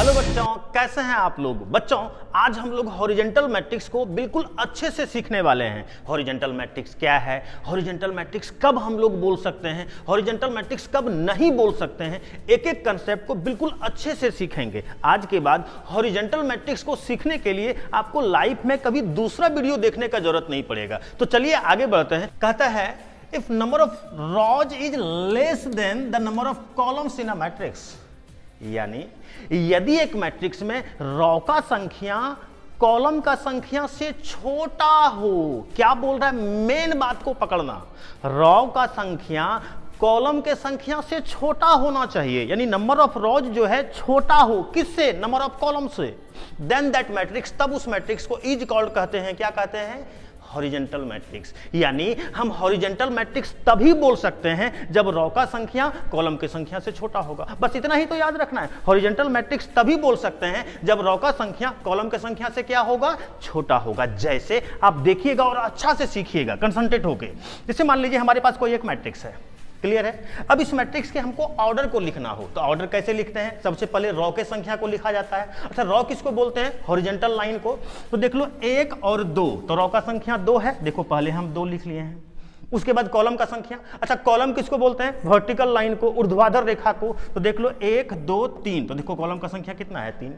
Hello बच्चों, कैसे हैं आप लोग। बच्चों, आज हम लोग हॉरिजॉन्टल मैट्रिक्स को बिल्कुल अच्छे से सीखने वाले हैं। हॉरिजॉन्टल मैट्रिक्स क्या है, हॉरिजॉन्टल मैट्रिक्स कब हम लोग बोल सकते हैं, हॉरिजॉन्टल मैट्रिक्स कब नहीं बोल सकते हैं, एक एक कंसेप्ट को बिल्कुल अच्छे से सीखेंगे। आज के बाद हॉरिजॉन्टल मैट्रिक्स को सीखने के लिए आपको लाइफ में कभी दूसरा वीडियो देखने का जरूरत नहीं पड़ेगा। तो चलिए आगे बढ़ते हैं। कहता है if number of rows is less than the number of columns in a matrix, यानी यदि एक मैट्रिक्स में रॉ का संख्या कॉलम का संख्या से छोटा हो। क्या बोल रहा है, मेन बात को पकड़ना, रॉ का संख्या कॉलम के संख्या से छोटा होना चाहिए, यानी नंबर ऑफ रॉज जो है छोटा हो किससे, नंबर ऑफ कॉलम से। देन दैट मैट्रिक्स, तब उस मैट्रिक्स को इज कॉल्ड कहते हैं, क्या कहते हैं, हॉरिजॉन्टल मैट्रिक्स। यानी हम हॉरिजॉन्टल मैट्रिक्स तभी बोल सकते हैं जब रॉ का संख्या कॉलम की संख्या से छोटा होगा। बस इतना ही तो याद रखना है, हॉरिजॉन्टल मैट्रिक्स तभी बोल सकते हैं जब रॉ का संख्या कॉलम की संख्या से क्या होगा, छोटा होगा। जैसे आप देखिएगा और अच्छा से सीखिएगा कंसंट्रेट होके। जैसे मान लीजिए हमारे पास कोई एक मैट्रिक्स है, क्लियर है। अब इस मैट्रिक्स के हमको ऑर्डर को लिखना हो तो ऑर्डर कैसे लिखते हैं, सबसे पहले रॉ के संख्या को लिखा जाता है। अच्छा, रॉ किसको बोलते हैं, हॉरिजॉन्टल लाइन को। तो देख लो 1 और 2, तो रॉ का संख्या 2 है, देखो पहले हम 2 लिख लिए हैं। उसके बाद कॉलम का संख्या, अच्छा कॉलम किसको बोलते हैं, वर्टिकल लाइन को, ऊर्ध्वाधर रेखा को। तो देख लो 1 2 3, तो देखो कॉलम का संख्या कितना है, 3।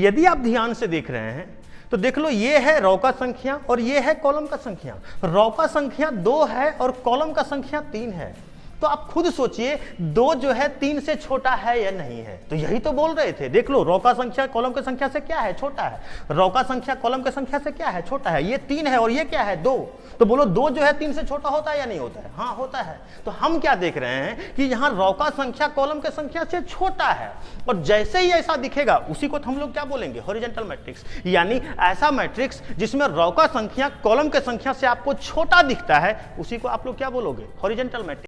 यदि आप ध्यान से देख रहे हैं तो देख लो ये है रॉ का संख्या और ये है कॉलम का संख्या। रॉ का संख्या 2 है और कॉलम का संख्या 3 है। तो आप खुद सोचिए 2 जो है 3 से छोटा है या नहीं है। तो यही तो बोल रहे थे, देख लो रॉ का संख्या कॉलम की संख्या से क्या है, छोटा है। रॉ का संख्या कॉलम की संख्या से क्या है, छोटा है। ये 3 है और ये क्या है, 2। तो बोलो 2 जो है 3 से छोटा होता है या नहीं होता है, हाँ होता है। तो हम क्या देख रहे हैं कि यहाँ रॉ का संख्या कॉलम की संख्या से छोटा है, और जैसे ही ऐसा दिखेगा उसी को हम लोग क्या बोलेंगे, हॉरिजॉन्टल मैट्रिक्स। यानी ऐसा मैट्रिक्स जिसमें रॉ का संख्या कॉलम की संख्या से आपको छोटा दिखता है, उसी को आप लोग क्या बोलोगे, हॉरिजॉन्टल मैट्रिक्स।